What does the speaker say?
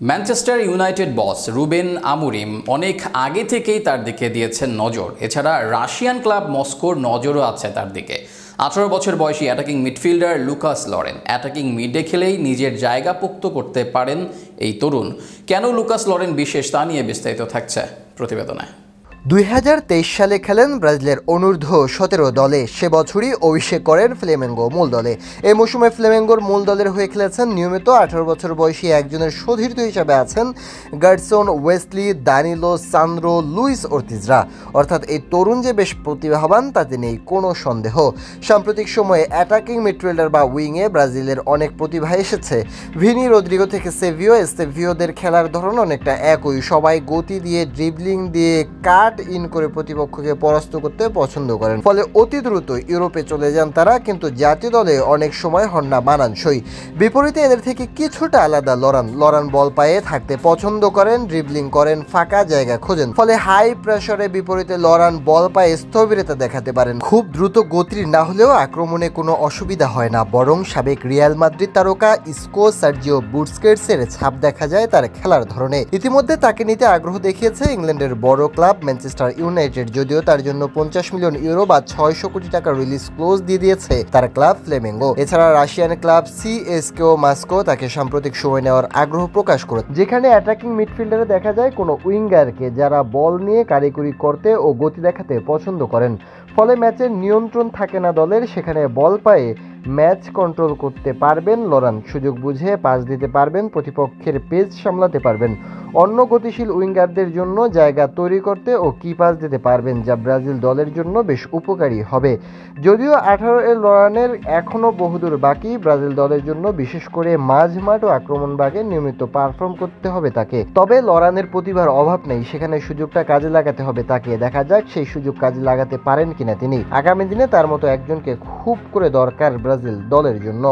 Manchester United বস Ruben Amorim অনেক আগে থেকেই তার দিকে দিয়েছেন নজর। এছাড়া রাশিয়ান ক্লাব মস্কোর নজরও আছে তার দিকে। 18 বছর বয়সী attacking midfielder Lucas Lauren attacking মিডে খেলেই নিজের জায়গা পোক্ত করতে পারেন এই তরুণ। কেন লুকাস লরেন বিশেষ তা নিয়ে বিস্তারিত থাকছে প্রতিবেদনে। 2023 সালে খেলেন ব্রাজিলের অনূর্ধ্ব 17 দলে। সে বছরই অভিষেক করেন ফ্লেমেঙ্গো মূল দলে। এই মৌসুমে ফ্লেমেঙ্গোর মূল দলের হয়ে খেলেছেন নিয়মিত 18 বছর বয়সী একজনের সতীর্থ হিসাবে আছেন গার্ডসন, ওয়েসলি, দানিলো, সান্দ্রো, লুইস ওর্তিজরা। অর্থাৎ এই তরুণ যে বেশ প্রতিভাবান তাতে নেই কোনো সন্দেহ। সাম্প্রতিক সময়ে অ্যাটাকিং মিডফিল্ডার বা উইংয়ে ব্রাজিলের অনেক প্রতিভা এসেছে। ভিনি, রদ্রিগো থেকে এস্তেভিওদের খেলার ধরন অনেকটা একই। সবাই গতি দিয়ে, ড্রিবলিং দিয়ে, কাট ইন করে প্রতিপক্ষকে পরাস্ত করতে পছন্দ করেন, ফলে অতি দ্রুত ইউরোপে চলে যান তারা। কিন্তু জাতীয় দলে অনেক সময় হন না মানানসই। বিপরীতে এদের থেকে কিছুটা আলাদা লরান বল পায়ে থাকতে পছন্দ করেন, ড্রিবলিং করেন, ফাঁকা জায়গা খোঁজেন, ফলে হাই প্রেসারে বিপরীতে লরান বল পায়ে স্থবিরতা দেখাতে পারেন। খুব দ্রুত গতির না হলেও আক্রমণে কোনো অসুবিধা হয় না, বরং সাবেক রিয়াল মাদ্রিদ তারকা ইসকো, সার্জিও বুস্কেটসের ছাপ দেখা যায় তার খেলার ধরনে। ইতিমধ্যে তাকে নিতে আগ্রহ দেখিয়েছে ইংল্যান্ডের বড় ক্লাব ম্যানচেস্টার ইউনাইটেড, যদিও তার জন্য 50 মিলিয়ন ইউরো বা 600 কোটি টাকা রিলিজ ক্লোজ দিয়ে দিয়েছে তার ক্লাব ফ্লেমেঙ্গো। এছাড়া রাশিয়ান ক্লাব সিএসকে মস্কো তাকে সাম্প্রতিক সময় নেওয়ার আগ্রহ প্রকাশ করে, যেখানে অ্যাটাকিং মিডফিল্ডারে দেখা যায় কোনো উইঙ্গারকে যারা বল নিয়ে কারিগরি করতে ও গতি দেখাতে পছন্দ করেন। ফলে ম্যাচের নিয়ন্ত্রণ থাকে না দলের, সেখানে বল পায়ে ম্যাচ কন্ট্রোল করতে পারবেন লরান, সুযোগ বুঝে পাস দিতে পারবেন, প্রতিপক্ষের পেজ সামলাতে পারবেন, অন্য গতিশীল উইঙ্গারদের জন্য জায়গা তৈরি করতে ও কি পাস দিতে পারবেন, যা ব্রাজিল দলের জন্য বেশ উপকারী হবে। যদিও 18 এর লরানের এখনও বহুদূর বাকি, ব্রাজিল দলের জন্য বিশেষ করে মাঝমাঠ ও আক্রমণ ভাগে নিয়মিত পারফর্ম করতে হবে তাকে। তবে লরানের প্রতিভার অভাব নেই, সেখানে সুযোগটা কাজে লাগাতে হবে তাকে। দেখা যাক সেই সুযোগ কাজে লাগাতে পারেন কিনা তিনি। আগামী দিনে তার মতো একজনকে খুব করে দরকার ব্রাজিল দলের জন্য।